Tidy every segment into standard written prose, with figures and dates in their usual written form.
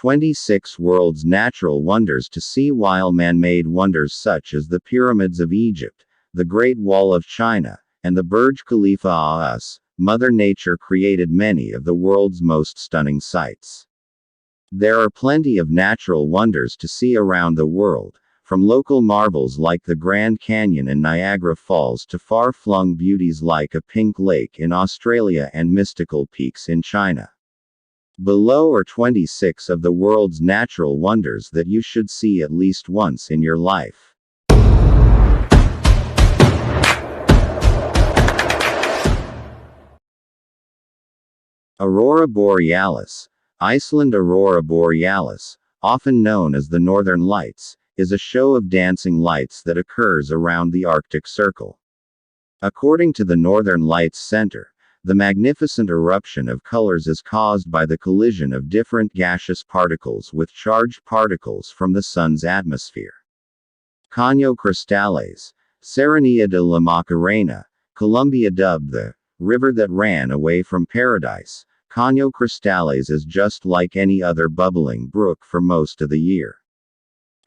26 World's natural wonders to see, while man-made wonders such as the pyramids of Egypt, the Great Wall of China, and the Burj Khalifa. Mother Nature created many of the world's most stunning sights. There are plenty of natural wonders to see around the world, from local marvels like the Grand Canyon and Niagara Falls to far-flung beauties like a pink lake in Australia and mystical peaks in China. Below are 26 of the world's natural wonders that you should see at least once in your life. Aurora Borealis. Iceland. Aurora Borealis, often known as the Northern Lights, is a show of dancing lights that occurs around the Arctic Circle. According to the Northern Lights Center, the magnificent eruption of colors is caused by the collision of different gaseous particles with charged particles from the Sun's atmosphere. Caño Cristales. Serranía de la Macarena, Colombia. Dubbed the river that ran away from paradise, Caño Cristales is just like any other bubbling brook for most of the year.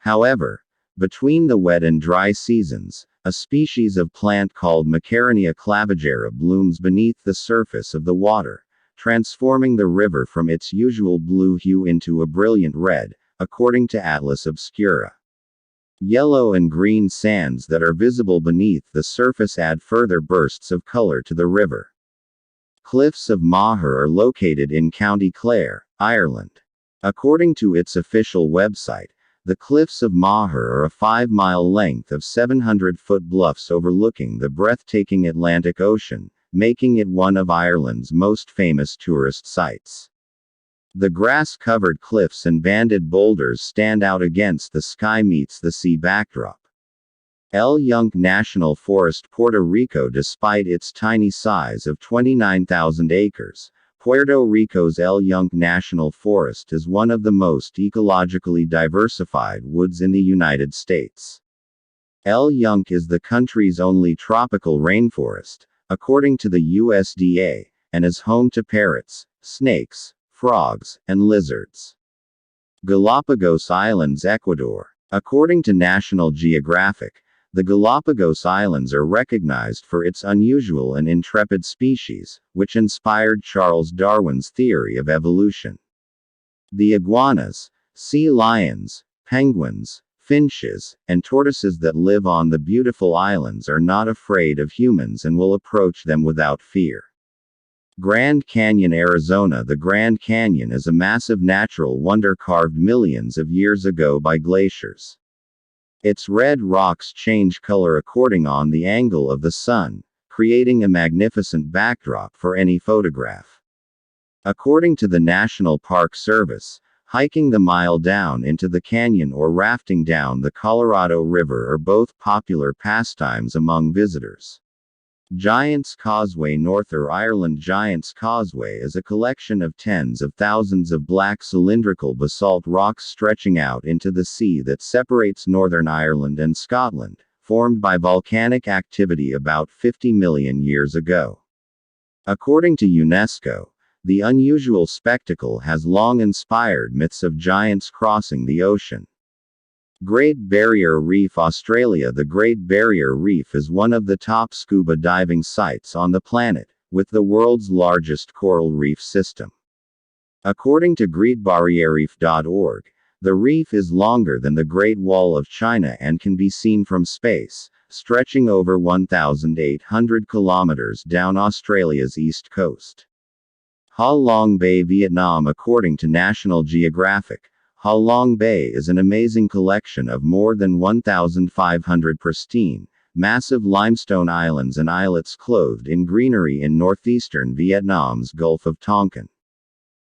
However, between the wet and dry seasons, a species of plant called Macarena clavigera blooms beneath the surface of the water, transforming the river from its usual blue hue into a brilliant red, according to Atlas Obscura. Yellow and green sands that are visible beneath the surface add further bursts of color to the river. Cliffs of Moher are located in County Clare, Ireland. According to its official website, the cliffs of Moher are a 5-mile length of 700-foot bluffs overlooking the breathtaking Atlantic Ocean, making it one of Ireland's most famous tourist sites. The grass-covered cliffs and banded boulders stand out against the sky-meets-the-sea backdrop. El Yunque National Forest. Puerto Rico. Despite its tiny size of 29,000 acres, Puerto Rico's El Yunque National Forest is one of the most ecologically diversified woods in the United States. El Yunque is the country's only tropical rainforest, according to the USDA, and is home to parrots, snakes, frogs, and lizards. Galapagos Islands. Ecuador. According to National Geographic, the Galapagos Islands are recognized for its unusual and intrepid species, which inspired Charles Darwin's theory of evolution. The iguanas, sea lions, penguins, finches, and tortoises that live on the beautiful islands are not afraid of humans and will approach them without fear. Grand Canyon, Arizona. The Grand Canyon is a massive natural wonder carved millions of years ago by glaciers. Its red rocks change color according on the angle of the sun, creating a magnificent backdrop for any photograph. According to the National Park Service, hiking the mile down into the canyon or rafting down the Colorado River are both popular pastimes among visitors. Giant's Causeway. Northern Ireland. Giant's Causeway is a collection of tens of thousands of black cylindrical basalt rocks stretching out into the sea that separates Northern Ireland and Scotland, formed by volcanic activity about 50 million years ago. According to UNESCO, the unusual spectacle has long inspired myths of giants crossing the ocean. Great Barrier Reef. Australia. The Great Barrier Reef is one of the top scuba diving sites on the planet, with the world's largest coral reef system. According to greatbarrierreef.org, the reef is longer than the Great Wall of China and can be seen from space, stretching over 1,800 kilometers down Australia's east coast. Ha Long Bay, Vietnam. According to National Geographic, Ha Long Bay is an amazing collection of more than 1,500 pristine, massive limestone islands and islets clothed in greenery in northeastern Vietnam's Gulf of Tonkin.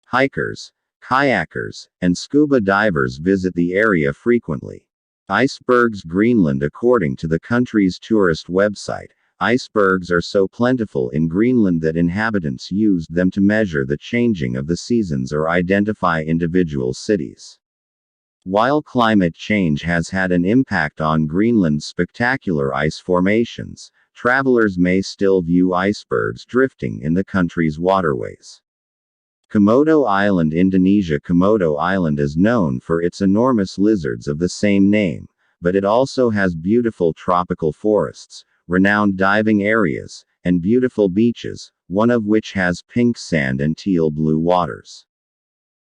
Hikers, kayakers, and scuba divers visit the area frequently. Icebergs. Greenland. According to the country's tourist website, icebergs are so plentiful in Greenland that inhabitants used them to measure the changing of the seasons or identify individual cities. While climate change has had an impact on Greenland's spectacular ice formations, travelers may still view icebergs drifting in the country's waterways. Komodo Island, Indonesia. Komodo Island is known for its enormous lizards of the same name, but it also has beautiful tropical forests, renowned diving areas, and beautiful beaches, one of which has pink sand and teal blue waters.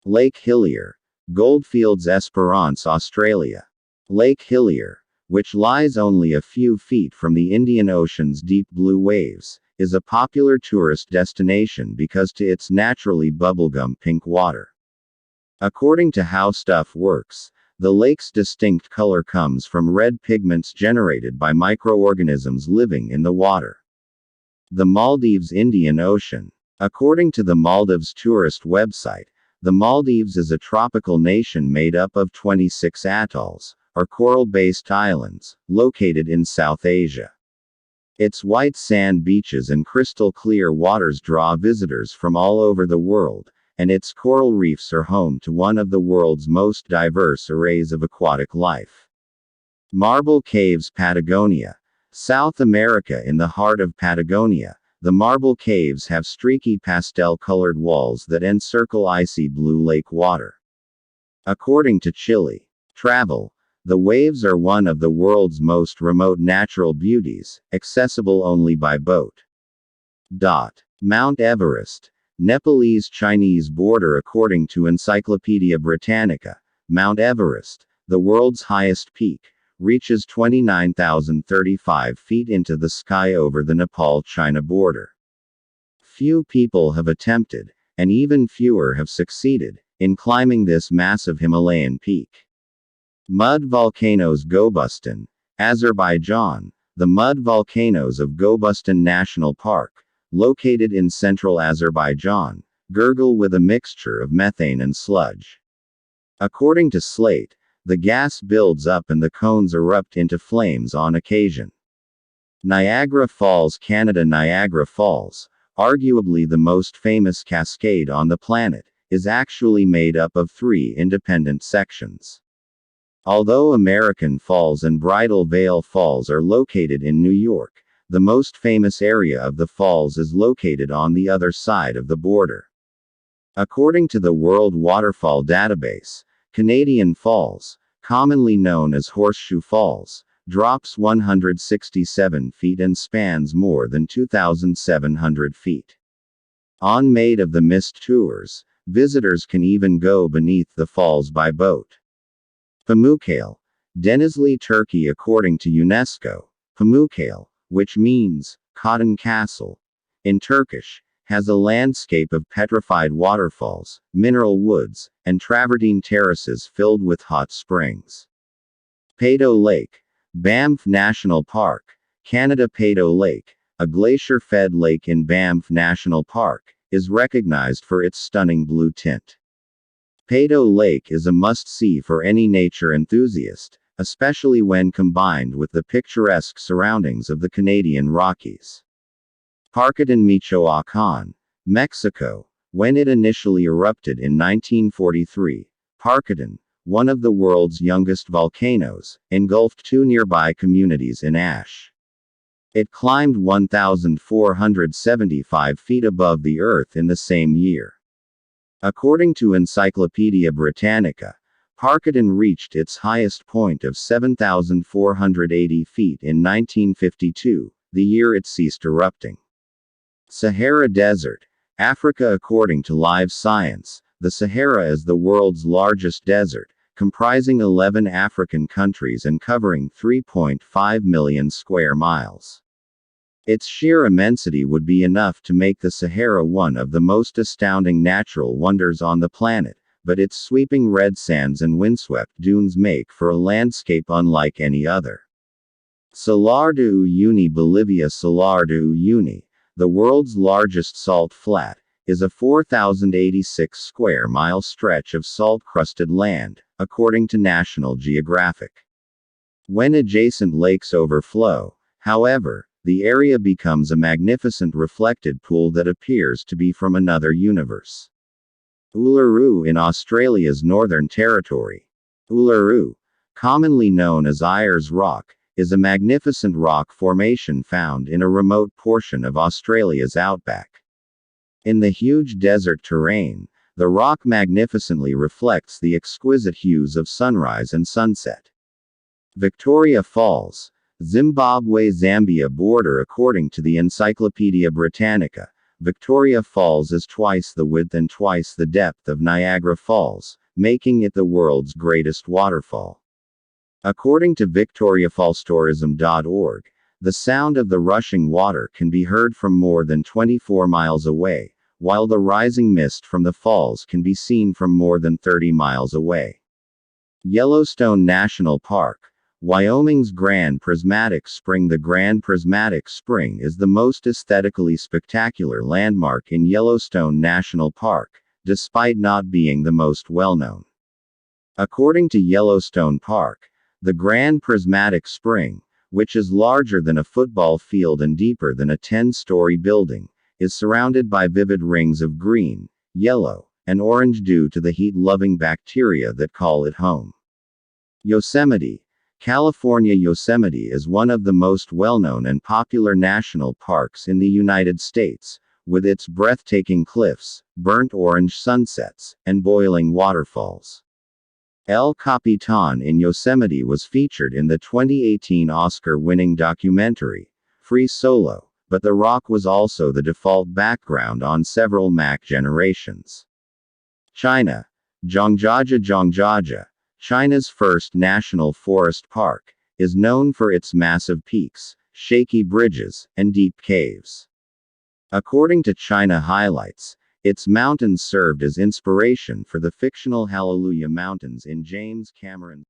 Lake Hillier, Goldfields, Esperance, Australia. Lake Hillier, which lies only a few feet from the Indian Ocean's deep blue waves, is a popular tourist destination because to its naturally bubblegum pink water. According to How Stuff Works, the lake's distinct color comes from red pigments generated by microorganisms living in the water. The Maldives, Indian Ocean. According to the Maldives tourist website, the Maldives is a tropical nation made up of 26 atolls, or coral-based islands, located in South Asia. Its white sand beaches and crystal-clear waters draw visitors from all over the world, and its coral reefs are home to one of the world's most diverse arrays of aquatic life. Marble Caves, Patagonia. South America. In the heart of Patagonia, the Marble Caves have streaky pastel-colored walls that encircle icy blue lake water. According to Chile Travel, the waves are one of the world's most remote natural beauties, accessible only by boat. Mount Everest. Nepalese-Chinese border. According to Encyclopedia Britannica, Mount Everest, the world's highest peak, reaches 29,035 feet into the sky over the Nepal-China border. Few people have attempted, and even fewer have succeeded, in climbing this massive Himalayan peak. Mud volcanoes. Gobustin, Azerbaijan. The mud volcanoes of Gobustin National Park, located in central Azerbaijan, gurgle with a mixture of methane and sludge. According to Slate, the gas builds up and the cones erupt into flames on occasion. Niagara Falls, Canada. Niagara Falls, arguably the most famous cascade on the planet, is actually made up of 3 independent sections. Although American Falls and Bridal Veil Falls are located in New York, the most famous area of the falls is located on the other side of the border. According to the World Waterfall Database, Canadian Falls, commonly known as Horseshoe Falls, drops 167 feet and spans more than 2,700 feet. On Maid of the Mist tours, visitors can even go beneath the falls by boat. Pamukkale, Denizli, Turkey. According to UNESCO, Pamukkale, which means cotton castle in Turkish, has a landscape of petrified waterfalls, mineral woods, and travertine terraces filled with hot springs. Peyto Lake, Banff National Park, Canada. Peyto Lake, a glacier-fed lake in Banff National Park, is recognized for its stunning blue tint. Peyto Lake is a must-see for any nature enthusiast, especially when combined with the picturesque surroundings of the Canadian Rockies. Parcotin, Michoacán, Mexico. When it initially erupted in 1943, Parcotin, one of the world's youngest volcanoes, engulfed 2 nearby communities in ash. It climbed 1,475 feet above the Earth in the same year. According to Encyclopedia Britannica, Parcotin reached its highest point of 7,480 feet in 1952, the year it ceased erupting. Sahara Desert, Africa. According to Live Science, the Sahara is the world's largest desert, comprising 11 African countries and covering 3.5 million square miles. Its sheer immensity would be enough to make the Sahara one of the most astounding natural wonders on the planet, but its sweeping red sands and windswept dunes make for a landscape unlike any other. Salar de Uyuni, Bolivia. Salar de Uyuni, the world's largest salt flat, is a 4,086 square mile stretch of salt-crusted land, according to National Geographic. When adjacent lakes overflow, however, the area becomes a magnificent reflected pool that appears to be from another universe. Uluru in Australia's Northern Territory. Uluru, commonly known as Ayers Rock, is a magnificent rock formation found in a remote portion of Australia's outback. In the huge desert terrain, The rock magnificently reflects the exquisite hues of sunrise and sunset. Victoria Falls. Zimbabwe-Zambia border. According to the Encyclopedia Britannica, Victoria Falls is twice the width and twice the depth of Niagara Falls, making it the world's greatest waterfall. According to victoriafallstourism.org, the sound of the rushing water can be heard from more than 24 miles away, while the rising mist from the falls can be seen from more than 30 miles away. Yellowstone National Park. Wyoming's Grand Prismatic Spring. The Grand Prismatic Spring is the most aesthetically spectacular landmark in Yellowstone National Park, despite not being the most well-known. According to Yellowstone Park, the Grand Prismatic Spring, which is larger than a football field and deeper than a 10-story building, is surrounded by vivid rings of green, yellow, and orange due to the heat-loving bacteria that call it home. Yosemite, California. Yosemite is one of the most well-known and popular national parks in the United States, with its breathtaking cliffs, burnt orange sunsets, and boiling waterfalls. El Capitan in Yosemite was featured in the 2018 Oscar-winning documentary, Free Solo, but the rock was also the default background on several Mac generations. China. Zhangjiajie. China's first national forest park, is known for its massive peaks, shaky bridges, and deep caves. According to China Highlights, its mountains served as inspiration for the fictional Hallelujah Mountains in James Cameron's